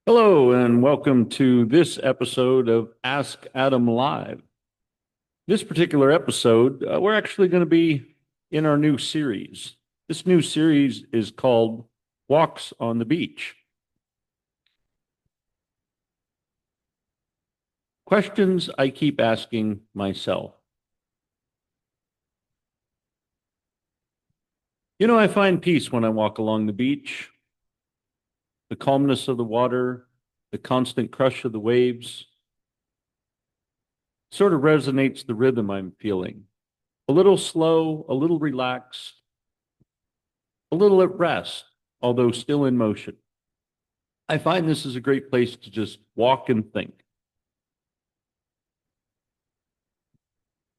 Hello, and welcome to this episode of Ask Adam Live. This particular episode, we're actually going to be in our new series. This new series is called Walks on the Beach. Questions I keep asking myself. I find peace when I walk along the beach, the calmness of the water, the constant crush of the waves. Sort of resonates the rhythm I'm feeling. A little slow, a little relaxed, a little at rest, although still in motion. I find this is a great place to just walk and think.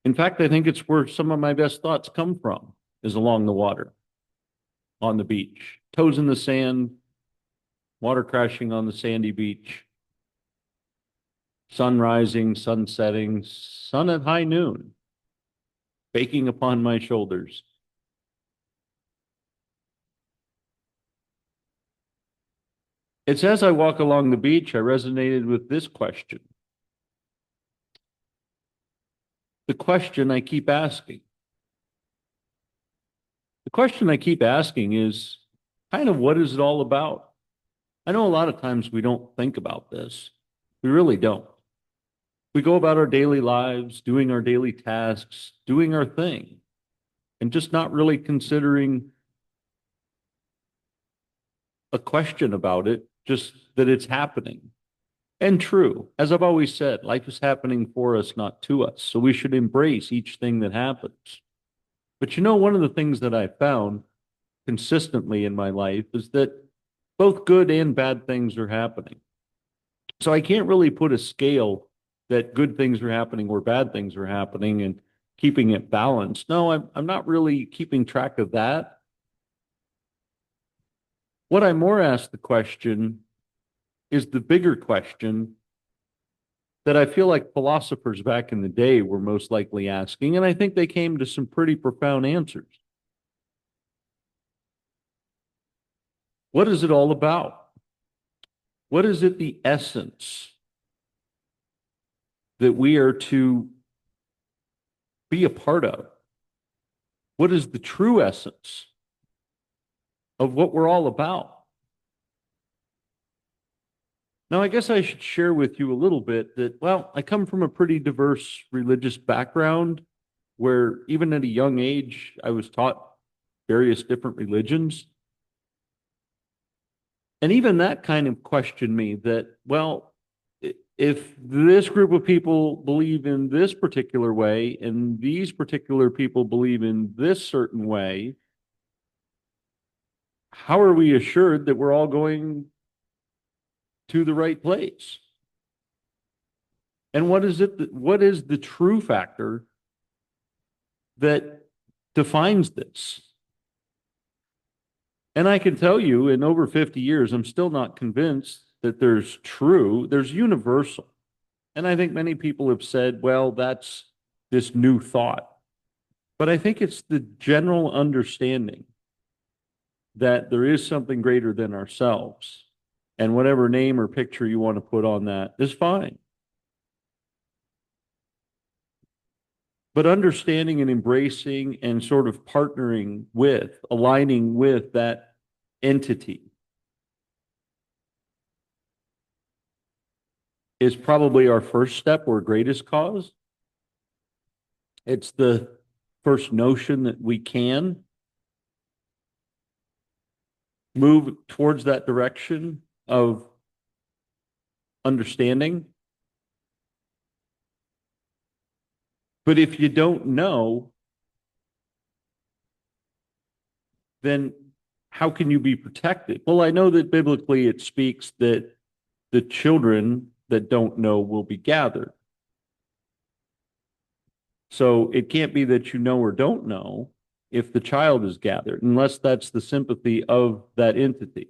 In fact, I think it's where some of my best thoughts come from, is along the water, on the beach, toes in the sand, water crashing on the sandy beach, sun rising, sun setting, sun at high noon, baking upon my shoulders. It's as I walk along the beach, I resonated with this question. The question I keep asking. The question I keep asking is kind of what is it all about? I know a lot of times we don't think about this. We really don't. We go about our daily lives, doing our daily tasks, doing our thing, and just not really considering a question about it, just that it's happening. And true, as I've always said, life is happening for us, not to us. So we should embrace each thing that happens. But one of the things that I found consistently in my life is that both good and bad things are happening. So I can't really put a scale that good things are happening or bad things are happening and keeping it balanced. No, I'm not really keeping track of that. What I more ask the question is the bigger question that I feel like philosophers back in the day were most likely asking, and I think they came to some pretty profound answers. What is it all about? What is it the essence that we are to be a part of? What is the true essence of what we're all about? Now, I guess I should share with you a little bit that, well, I come from a pretty diverse religious background where even at a young age, I was taught various different religions. And even that kind of questioned me that, well, if this group of people believe in this particular way and these particular people believe in this certain way, how are we assured that we're all going to the right place? And what is the true factor that defines this? And I can tell you in over 50 years, I'm still not convinced that there's universal. And I think many people have said, well, that's this new thought. But I think it's the general understanding that there is something greater than ourselves. And whatever name or picture you want to put on that is fine. But understanding and embracing and sort of partnering with, aligning with that entity is probably our first step or greatest cause. It's the first notion that we can move towards that direction of understanding. But if you don't know, then how can you be protected? Well, I know that biblically it speaks that the children that don't know will be gathered. So it can't be that you know or don't know if the child is gathered, unless that's the sympathy of that entity.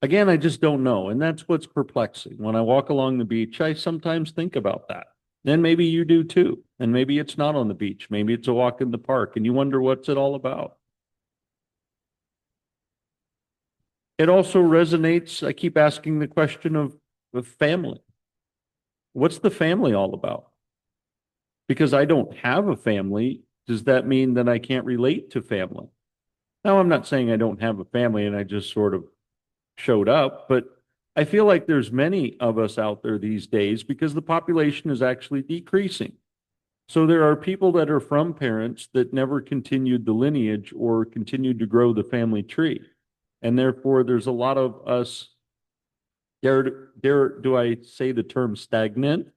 Again, I just don't know. And that's what's perplexing. When I walk along the beach, I sometimes think about that. And maybe you do too. And maybe it's not on the beach. Maybe it's a walk in the park and you wonder what's it all about. It also resonates. I keep asking the question of family. What's the family all about? Because I don't have a family, does that mean that I can't relate to family? Now, I'm not saying I don't have a family and I just sort of showed up, but I feel like there's many of us out there these days because the population is actually decreasing. So there are people that are from parents that never continued the lineage or continued to grow the family tree. And therefore, there's a lot of us, do I say the term stagnant,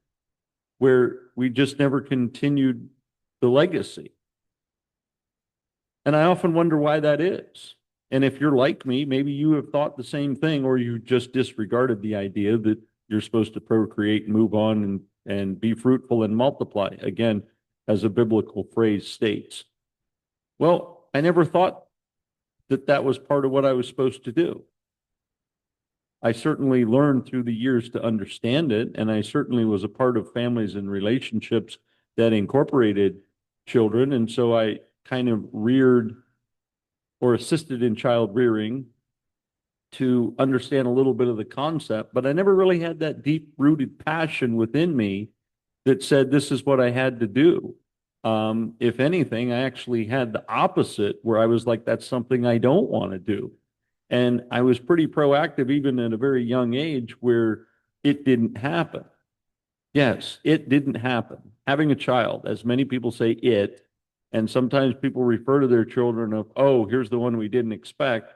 where we just never continued the legacy. And I often wonder why that is. And if you're like me, maybe you have thought the same thing, or you just disregarded the idea that you're supposed to procreate, move on, and be fruitful and multiply, again, as a biblical phrase states. Well, I never thought that that was part of what I was supposed to do. I certainly learned through the years to understand it, and I certainly was a part of families and relationships that incorporated children. And so I kind of reared or assisted in child rearing to understand a little bit of the concept, but I never really had that deep rooted passion within me that said this is what I had to do. If anything, I actually had the opposite where I was like, that's something I don't want to do. And I was pretty proactive even at a very young age where it didn't happen. Yes, it didn't happen. Having a child, as many people say it, and sometimes people refer to their children of, oh, here's the one we didn't expect.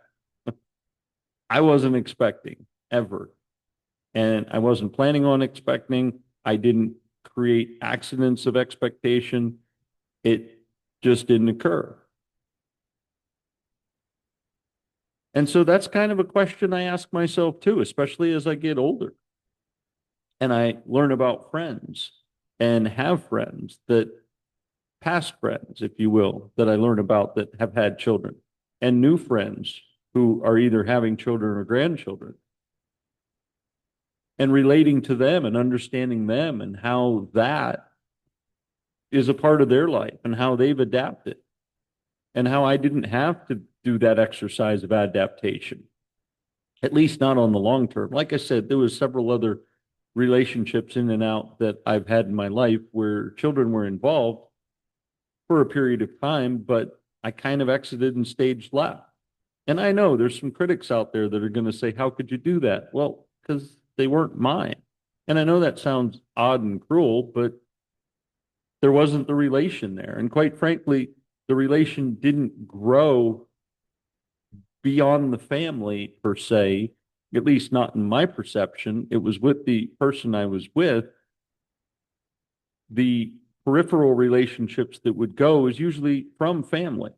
I wasn't expecting ever. And I wasn't planning on expecting. I didn't create accidents of expectation. It just didn't occur. And so that's kind of a question I ask myself too, especially as I get older and I learn about friends and have friends that past friends, if you will, that I learn about that have had children and new friends who are either having children or grandchildren and relating to them and understanding them and how that is a part of their life and how they've adapted and how I didn't have to do that exercise of adaptation, at least not on the long term. Like I said, there was several other relationships in and out that I've had in my life where children were involved for a period of time, but I kind of exited and staged left. And I know there's some critics out there that are going to say, how could you do that? Well, because they weren't mine. And I know that sounds odd and cruel, but there wasn't the relation there. And quite frankly, the relation didn't grow beyond the family per se, at least not in my perception. It was with the person I was with. The peripheral relationships that would go is usually from family,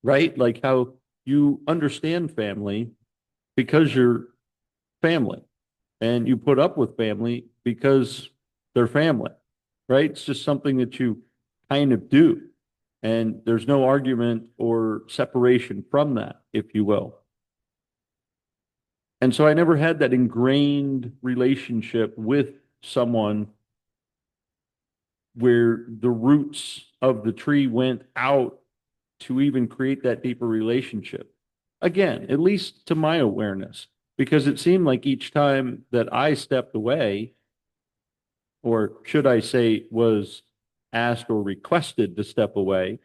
right? Like how you understand family because you're family and you put up with family because they're family, right? It's just something that you kind of do. And there's no argument or separation from that, if you will. And so I never had that ingrained relationship with someone where the roots of the tree went out to even create that deeper relationship. Again, at least to my awareness, because it seemed like each time that I stepped away, or should I say, was asked or requested to step away,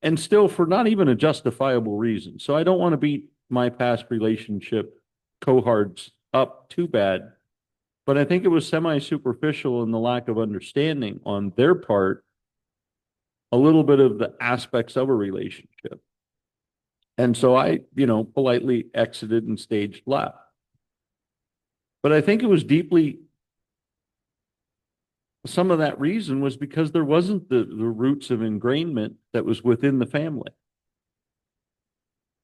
and still for not even a justifiable reason. So I don't want to beat my past relationship cohorts up too bad, but I think it was semi-superficial in the lack of understanding on their part, a little bit of the aspects of a relationship. And so I, politely exited and staged left. But I think it was deeply, some of that reason was because there wasn't the roots of ingrainment that was within the family.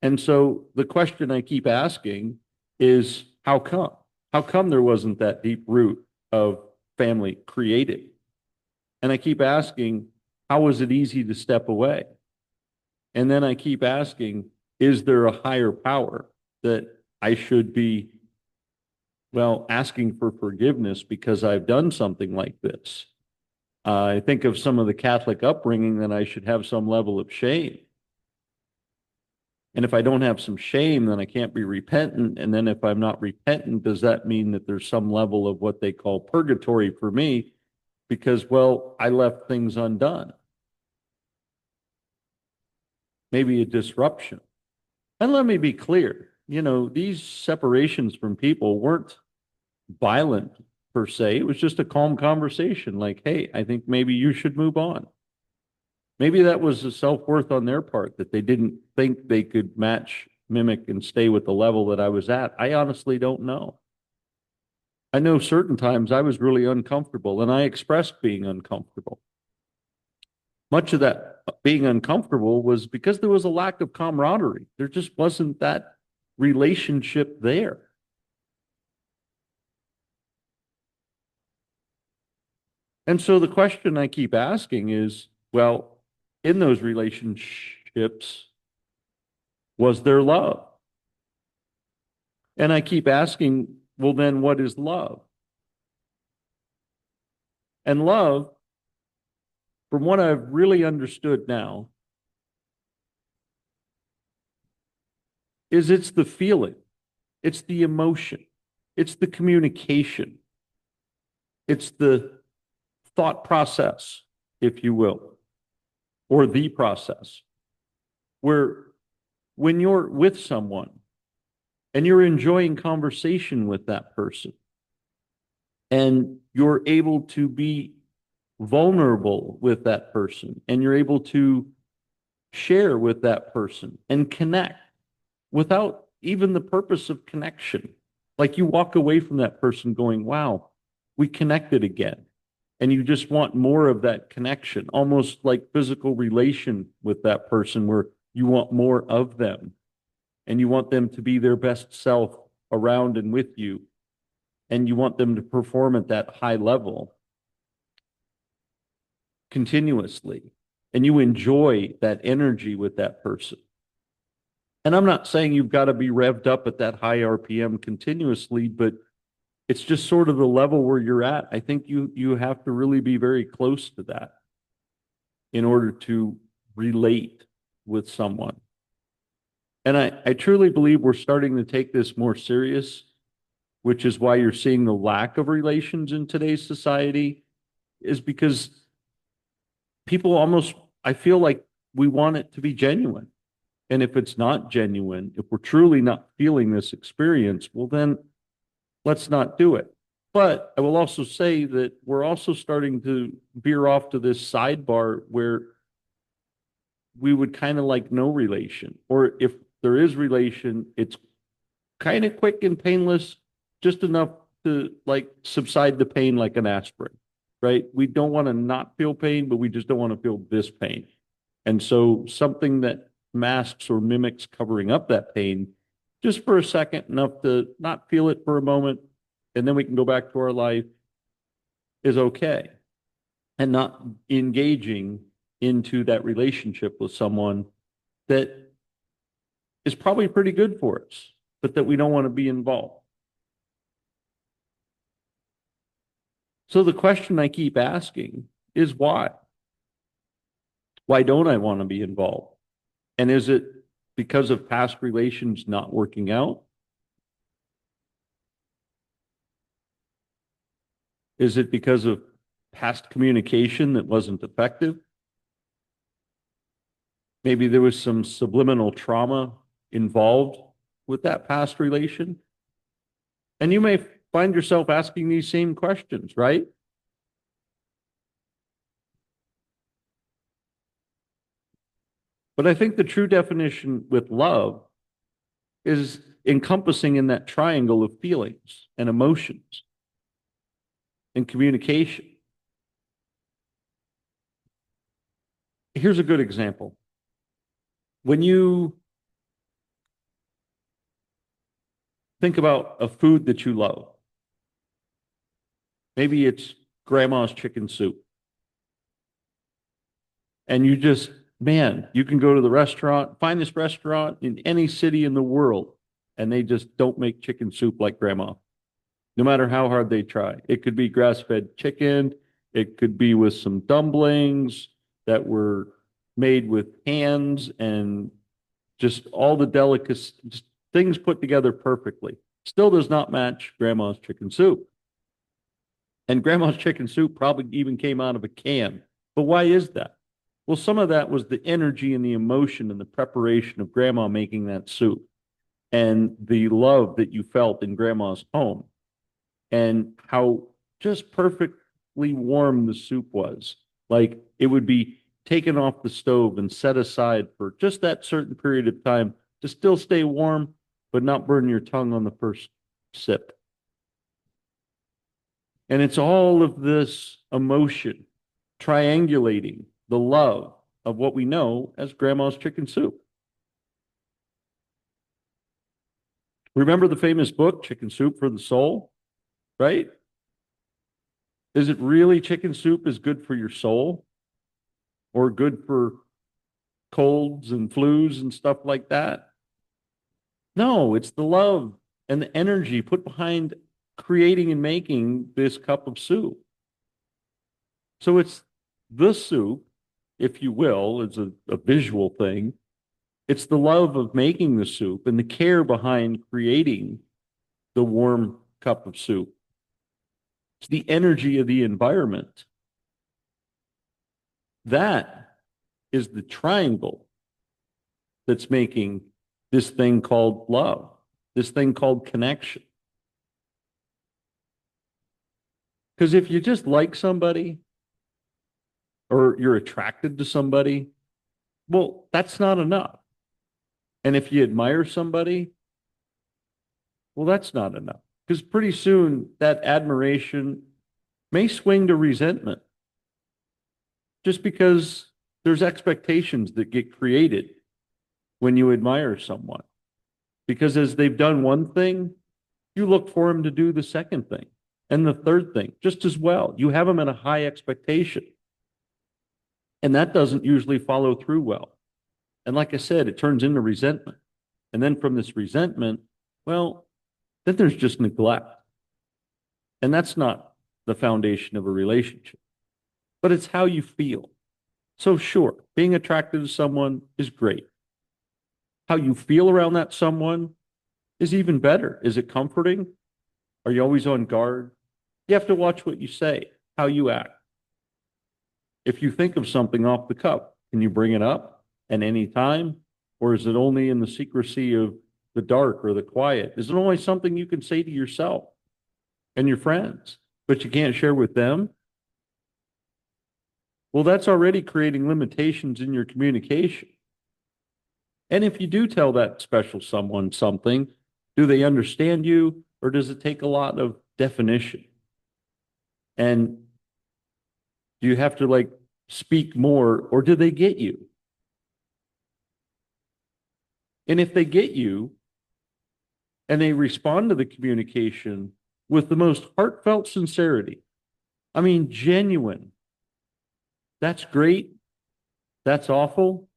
And so the question I keep asking is, how come? How come there wasn't that deep root of family created? And I keep asking, how was it easy to step away? And then I keep asking, is there a higher power that I should be, asking for forgiveness because I've done something like this? I think of some of the Catholic upbringing that I should have some level of shame. And if I don't have some shame, then I can't be repentant. And then if I'm not repentant, does that mean that there's some level of what they call purgatory for me? Because, well, I left things undone. Maybe a disruption. And let me be clear, these separations from people weren't violent per se. It was just a calm conversation like, hey, I think maybe you should move on. Maybe that was a self-worth on their part that they didn't think they could match, mimic, and stay with the level that I was at. I honestly don't know. I know certain times I was really uncomfortable and I expressed being uncomfortable. Much of that being uncomfortable was because there was a lack of camaraderie. There just wasn't that relationship there. And so the question I keep asking is, well, in those relationships, was there love? And I keep asking, well, then what is love? And love, from what I've really understood now, is it's the feeling, it's the emotion, it's the communication, it's the thought process, if you will, or the process, where when you're with someone and you're enjoying conversation with that person and you're able to be vulnerable with that person and you're able to share with that person and connect without even the purpose of connection. Like you walk away from that person going, wow, we connected again. And you just want more of that connection, almost like physical relation with that person where you want more of them and you want them to be their best self around and with you. And you want them to perform at that high level continuously. And you enjoy that energy with that person. And I'm not saying you've got to be revved up at that high RPM continuously, but it's just sort of the level where you're at. I think you have to really be very close to that in order to relate with someone. And I truly believe we're starting to take this more serious, which is why you're seeing the lack of relations in today's society, is because people almost, I feel like we want it to be genuine. And if it's not genuine, if we're truly not feeling this experience, well, then let's not do it. But I will also say that we're also starting to veer off to this sidebar where we would kind of like no relation, or if there is relation, it's kind of quick and painless, just enough to like subside the pain like an aspirin, right? We don't want to not feel pain, but we just don't want to feel this pain. And so something that masks or mimics covering up that pain just for a second, enough to not feel it for a moment, and then we can go back to our life, is okay. And not engaging into that relationship with someone that is probably pretty good for us, but that we don't want to be involved. So the question I keep asking is why? Why don't I want to be involved? And is it because of past relations not working out? Is it because of past communication that wasn't effective? Maybe there was some subliminal trauma involved with that past relation. And you may find yourself asking these same questions, right? But I think the true definition with love is encompassing in that triangle of feelings and emotions and communication. Here's a good example. When you think about a food that you love, maybe it's grandma's chicken soup. And you just, man, you can go to the restaurant, finest restaurant in any city in the world, and they just don't make chicken soup like grandma, no matter how hard they try. It could be grass-fed chicken. It could be with some dumplings that were made with hands and Just all the delicacies, just things put together perfectly. Still does not match grandma's chicken soup. And grandma's chicken soup probably even came out of a can. But why is that? Well, some of that was the energy and the emotion and the preparation of grandma making that soup and the love that you felt in grandma's home and how just perfectly warm the soup was. Like it would be taken off the stove and set aside for just that certain period of time to still stay warm, but not burn your tongue on the first sip. And it's all of this emotion triangulating the love of what we know as grandma's chicken soup. Remember the famous book, Chicken Soup for the Soul, right? Is it really chicken soup is good for your soul or good for colds and flus and stuff like that? No, it's the love and the energy put behind creating and making this cup of soup. So it's the soup, if you will, it's a visual thing. It's the love of making the soup and the care behind creating the warm cup of soup. It's the energy of the environment. That is the triangle that's making this thing called love, this thing called connection. Because if you just like somebody or you're attracted to somebody, well, that's not enough. And if you admire somebody, well, that's not enough. Because pretty soon that admiration may swing to resentment just because there's expectations that get created when you admire someone. Because as they've done one thing, you look for them to do the second thing and the third thing just as well. You have them at a high expectation. And that doesn't usually follow through well. And like I said, it turns into resentment. And then from this resentment, well, then there's just neglect. And that's not the foundation of a relationship, but it's how you feel. So sure, being attracted to someone is great. How you feel around that someone is even better. Is it comforting? Are you always on guard? You have to watch what you say, how you act. If you think of something off the cuff, can you bring it up at any time? Or is it only in the secrecy of the dark or the quiet? Is it only something you can say to yourself and your friends, but you can't share with them? Well, that's already creating limitations in your communication. And if you do tell that special someone something, do they understand you or does it take a lot of definition? And do you have to like speak more or do they get you? And if they get you and they respond to the communication with the most heartfelt sincerity, I mean, genuine, that's great. That's awful.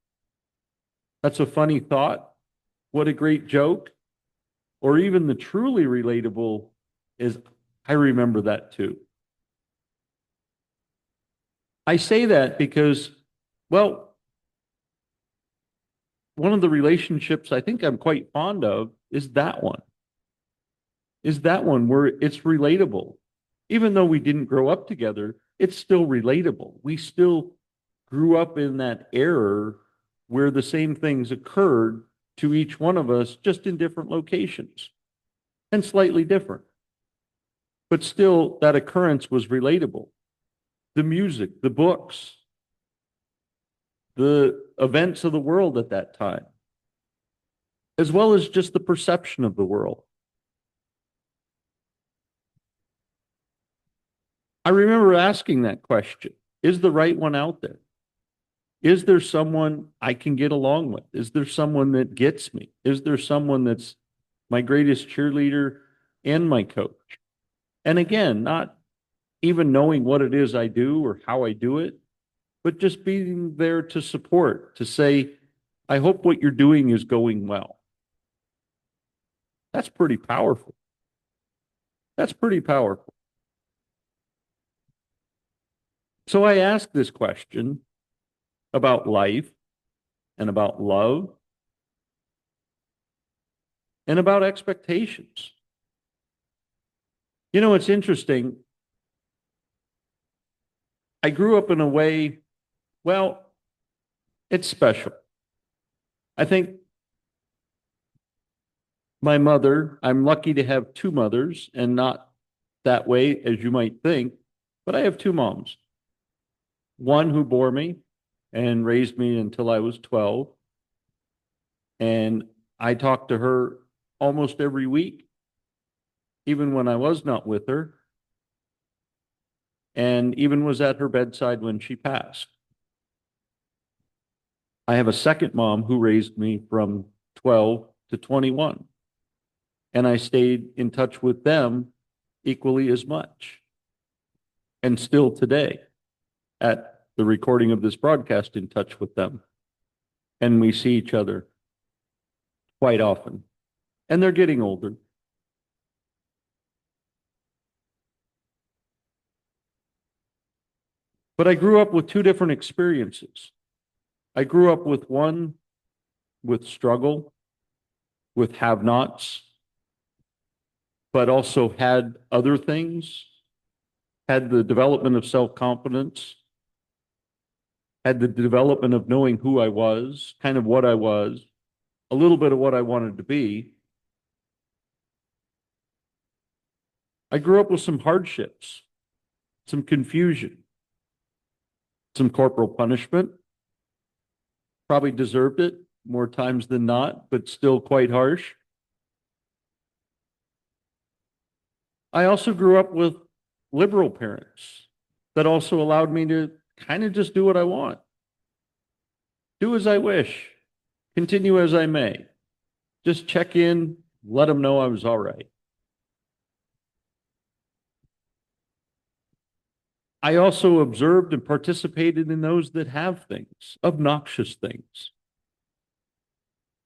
That's a funny thought. What a great joke. Or even the truly relatable is, I remember that too. I say that because, well, one of the relationships I think I'm quite fond of is that one. Is that one where it's relatable. Even though we didn't grow up together, it's still relatable. We still grew up in that era where the same things occurred to each one of us, just in different locations and slightly different. But still, that occurrence was relatable. The music, the books, the events of the world at that time, as well as just the perception of the world. I remember asking that question, is the right one out there? Is there someone I can get along with? Is there someone that gets me? Is there someone that's my greatest cheerleader and my coach? And again, not even knowing what it is I do or how I do it, but just being there to support, to say, I hope what you're doing is going well. That's pretty powerful. That's pretty powerful. So I ask this question about life and about love and about expectations. You know, it's interesting. I grew up in a way, well, it's special. I think my mother, I'm lucky to have two mothers and not that way as you might think, but I have two moms. One who bore me and raised me until I was 12. And I talked to her almost every week, even when I was not with her, and even was at her bedside when she passed. I have a second mom who raised me from 12 to 21, and I stayed in touch with them equally as much. And still today, at the recording of this broadcast, in touch with them. And we see each other quite often. And they're getting older. But I grew up with two different experiences. I grew up with one with struggle, with have-nots, but also had other things, had the development of self-confidence, had the development of knowing who I was, kind of what I was, a little bit of what I wanted to be. I grew up with some hardships, some confusion, some corporal punishment. Probably deserved it more times than not, but still quite harsh. I also grew up with liberal parents that also allowed me to kind of just do what I want, do as I wish, continue as I may, just check in, let them know I was all right. I also observed and participated in those that have things, obnoxious things.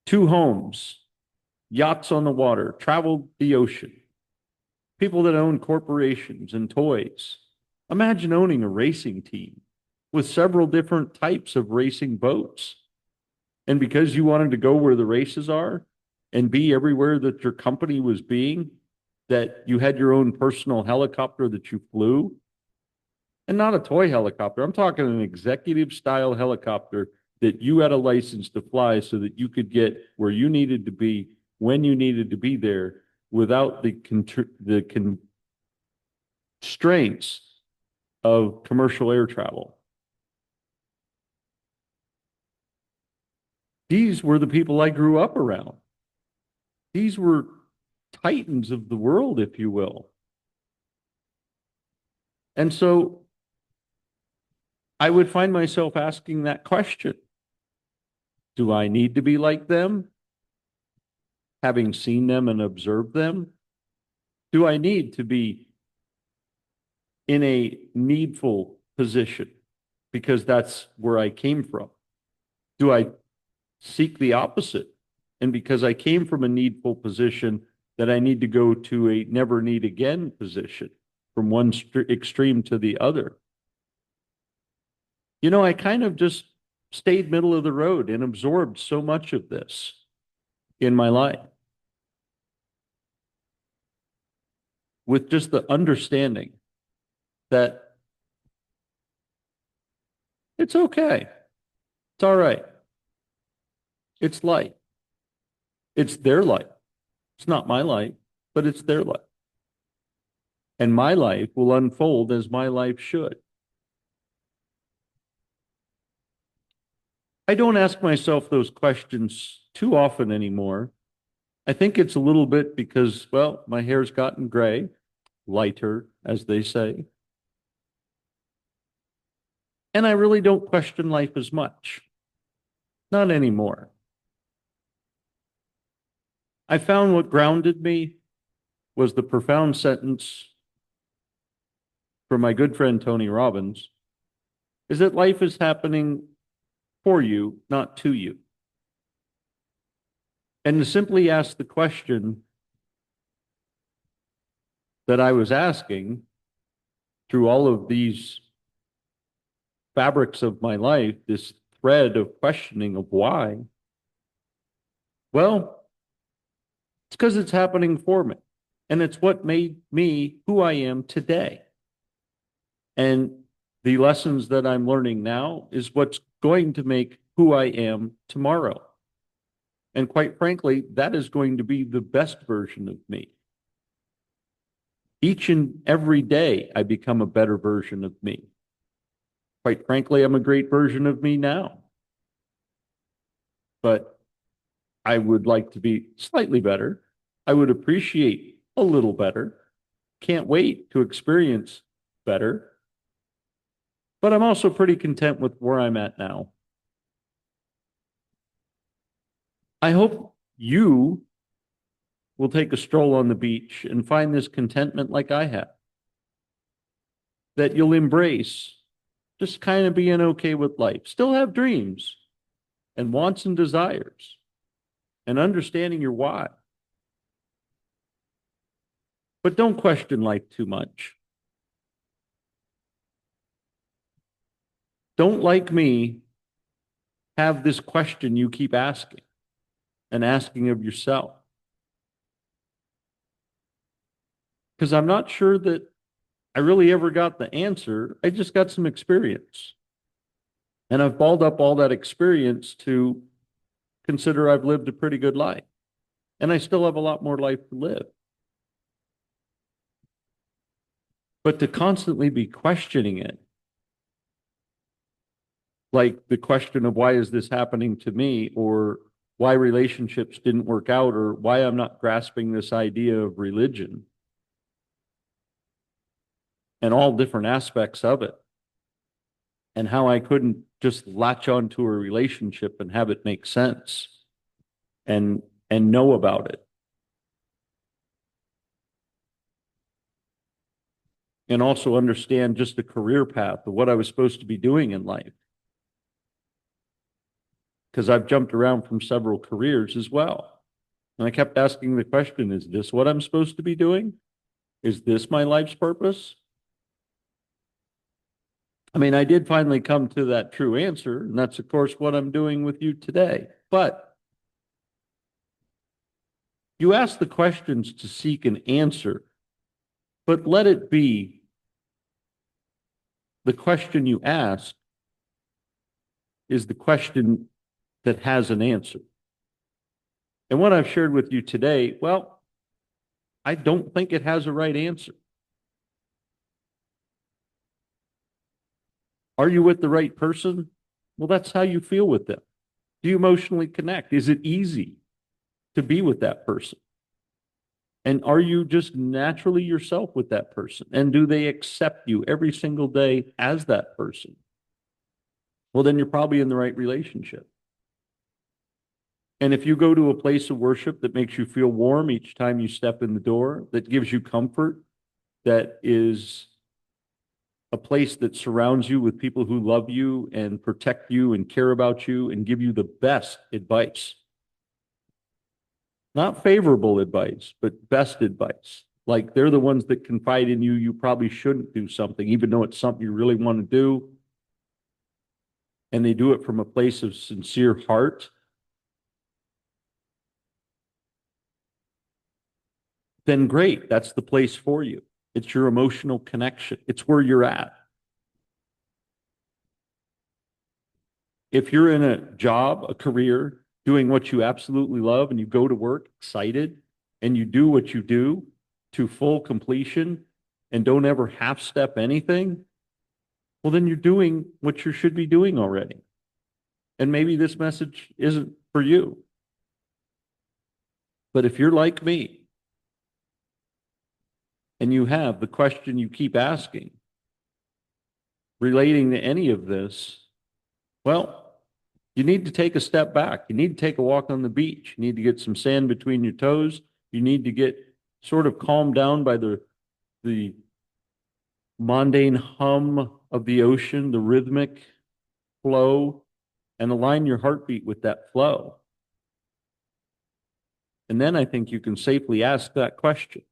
Two homes, yachts on the water, traveled the ocean, people that own corporations and toys. Imagine owning a racing team with several different types of racing boats. And because you wanted to go where the races are and be everywhere that your company was being, that you had your own personal helicopter that you flew, and not a toy helicopter. I'm talking an executive style helicopter that you had a license to fly so that you could get where you needed to be when you needed to be there without the constraints of commercial air travel. These were the people I grew up around. These were titans of the world, if you will. And so I would find myself asking that question. Do I need to be like them? Having seen them and observed them? Do I need to be in a needful position because that's where I came from? Do I seek the opposite? And because I came from a needful position, that I need to go to a never need again position from one extreme to the other? You know, I kind of just stayed middle of the road and absorbed so much of this in my life with just the understanding that it's okay. It's all right. It's life. It's their life. It's not my life, but it's their life. And my life will unfold as my life should. I don't ask myself those questions too often anymore. I think it's a little bit because, well, my hair's gotten gray, lighter, as they say. And I really don't question life as much. Not anymore. I found what grounded me was the profound sentence from my good friend Tony Robbins, is that life is happening for you, not to you. And to simply ask the question that I was asking through all of these fabrics of my life, this thread of questioning of why, well, It's because it's happening for me. And it's what made me who I am today. And the lessons that I'm learning now is what's going to make who I am tomorrow. And quite frankly, that is going to be the best version of me. Each and every day, I become a better version of me. Quite frankly, I'm a great version of me now. But I would like to be slightly better. I would appreciate a little better. Can't wait to experience better. But I'm also pretty content with where I'm at now. I hope you will take a stroll on the beach and find this contentment like I have. That you'll embrace just kind of being okay with life. Still have dreams and wants and desires and understanding your why. But don't question life too much. Don't, like me, have this question you keep asking and asking of yourself. Because I'm not sure that I really ever got the answer. I just got some experience. And I've balled up all that experience to consider I've lived a pretty good life. And I still have a lot more life to live. But to constantly be questioning it, like the question of why is this happening to me, or why relationships didn't work out, or why I'm not grasping this idea of religion and all different aspects of it, and how I couldn't just latch onto a relationship and have it make sense and know about it. And also understand just the career path of what I was supposed to be doing in life. Because I've jumped around from several careers as well. And I kept asking the question, is this what I'm supposed to be doing? Is this my life's purpose? I mean, I did finally come to that true answer, and that's, of course, what I'm doing with you today. But you ask the questions to seek an answer, but let it be the question you ask is the question that has an answer. And what I've shared with you today, well, I don't think it has a right answer. Are you with the right person? Well, that's how you feel with them. Do you emotionally connect? Is it easy to be with that person? And are you just naturally yourself with that person? And do they accept you every single day as that person? Well, then you're probably in the right relationship. And if you go to a place of worship that makes you feel warm each time you step in the door, that gives you comfort, that is a place that surrounds you with people who love you and protect you and care about you and give you the best advice. Not favorable advice, but best advice. Like they're the ones that confide in you, you probably shouldn't do something, even though it's something you really want to do. And they do it from a place of sincere heart. Then great, that's the place for you. It's your emotional connection. It's where you're at. If you're in a job, a career, doing what you absolutely love, and you go to work excited, and you do what you do to full completion and don't ever half step anything, well, then you're doing what you should be doing already. And maybe this message isn't for you. But if you're like me, and you have the question you keep asking relating to any of this, well, you need to take a step back. You need to take a walk on the beach. You need to get some sand between your toes. You need to get sort of calmed down by the mundane hum of the ocean, the rhythmic flow, and align your heartbeat with that flow. And then I think you can safely ask that question.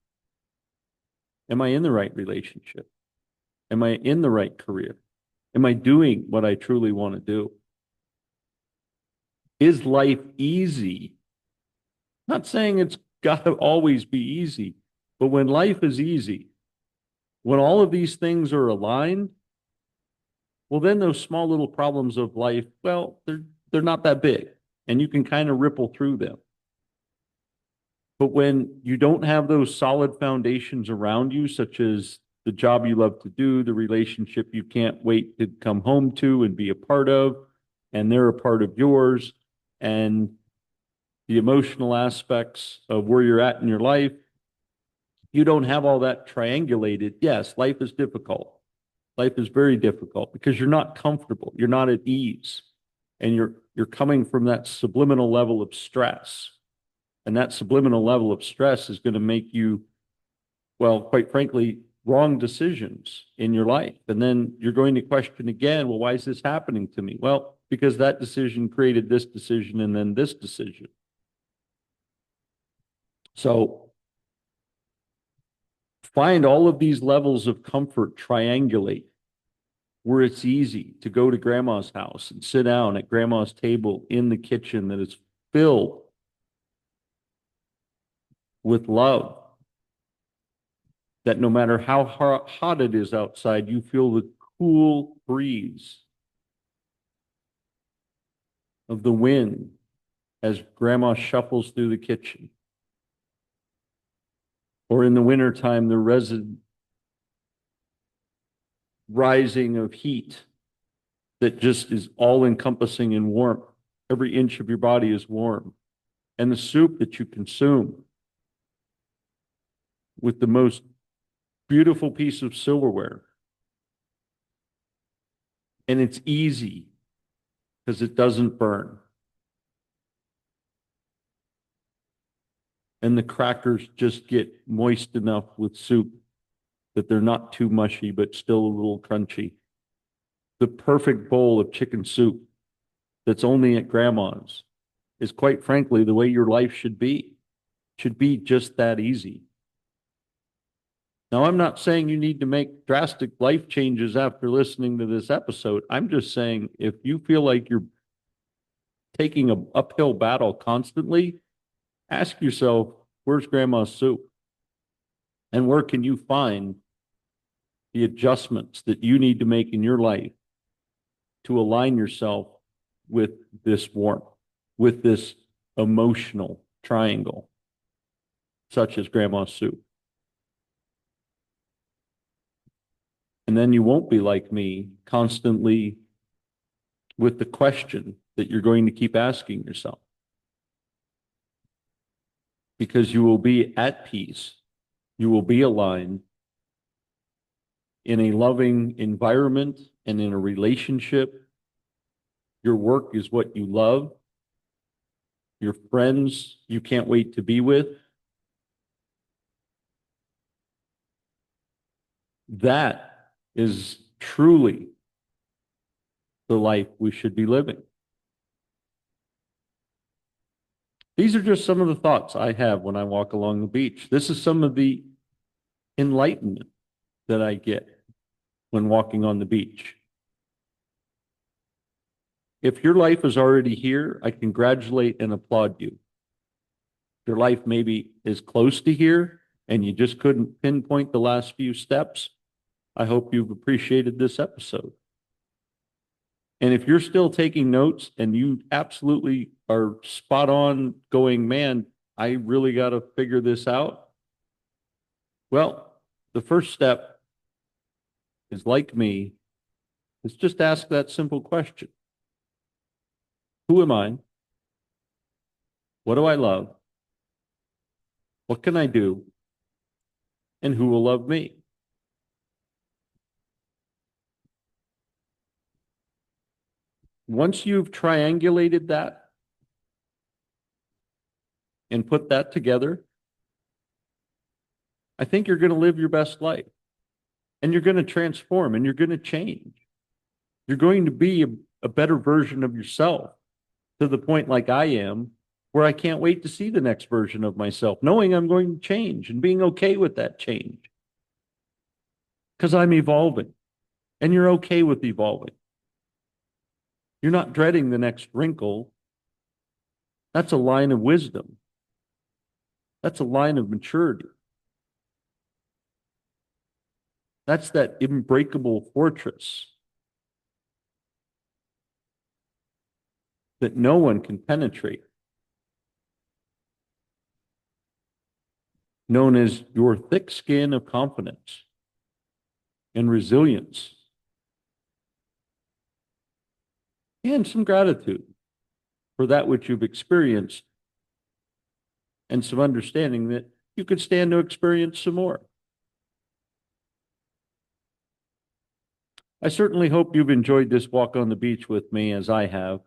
Am I in the right relationship? Am I in the right career? Am I doing what I truly want to do? Is life easy? Not saying it's got to always be easy. But when life is easy, when all of these things are aligned, well, then those small little problems of life, well, they're not that big, and you can kind of ripple through them. But when you don't have those solid foundations around you, such as the job you love to do, the relationship you can't wait to come home to and be a part of, and they're a part of yours, and the emotional aspects of where you're at in your life, you don't have all that triangulated. Yes, life is difficult. Life is very difficult because you're not comfortable, you're not at ease, and you're coming from that subliminal level of stress. And that subliminal level of stress is going to make you, well, quite frankly, wrong decisions in your life. And then you're going to question again, well, why is this happening to me? Well, because that decision created this decision and then this decision. So find all of these levels of comfort, triangulate where it's easy to go to grandma's house and sit down at grandma's table in the kitchen that is filled with love, that no matter how hot it is outside, you feel the cool breeze of the wind as grandma shuffles through the kitchen. Or in the wintertime, the resin rising of heat that just is all encompassing in warmth. Every inch of your body is warm. And the soup that you consume with the most beautiful piece of silverware. And it's easy because it doesn't burn. And the crackers just get moist enough with soup that they're not too mushy, but still a little crunchy. The perfect bowl of chicken soup that's only at grandma's is, quite frankly, the way your life should be. It should be just that easy. Now, I'm not saying you need to make drastic life changes after listening to this episode. I'm just saying if you feel like you're taking an uphill battle constantly, ask yourself, where's grandma's soup? And where can you find the adjustments that you need to make in your life to align yourself with this warmth, with this emotional triangle, such as grandma's soup? And then you won't be like me, constantly with the question that you're going to keep asking yourself. Because you will be at peace, you will be aligned in a loving environment and in a relationship. Your work is what you love. Your friends you can't wait to be with. That is truly the life we should be living. These are just some of the thoughts I have when I walk along the beach. This is some of the enlightenment that I get when walking on the beach. If your life is already here, I congratulate and applaud you. Your life maybe is close to here and you just couldn't pinpoint the last few steps. I hope you've appreciated this episode. And if you're still taking notes and you absolutely are spot on going, man, I really got to figure this out. Well, the first step is, like me, is just ask that simple question. Who am I? What do I love? What can I do? And who will love me? Once you've triangulated that and put that together, I think you're going to live your best life. And you're going to transform and you're going to change. You're going to be a better version of yourself, to the point, like I am, where I can't wait to see the next version of myself, knowing I'm going to change and being okay with that change. Because I'm evolving, and you're okay with evolving. You're not dreading the next wrinkle. That's a line of wisdom. That's a line of maturity. That's that unbreakable fortress that no one can penetrate, known as your thick skin of confidence and resilience and some gratitude for that which you've experienced and some understanding that you could stand to experience some more. I certainly hope you've enjoyed this walk on the beach with me as I have,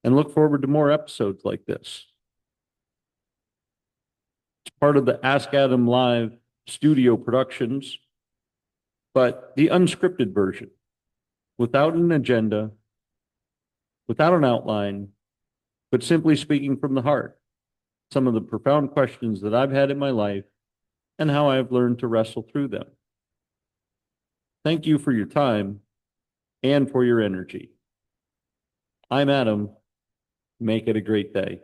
and look forward to more episodes like this. It's part of the Ask Adam Live studio productions, but the unscripted version, without an agenda, without an outline, but simply speaking from the heart, some of the profound questions that I've had in my life and how I've learned to wrestle through them. Thank you for your time and for your energy. I'm Adam. Make it a great day.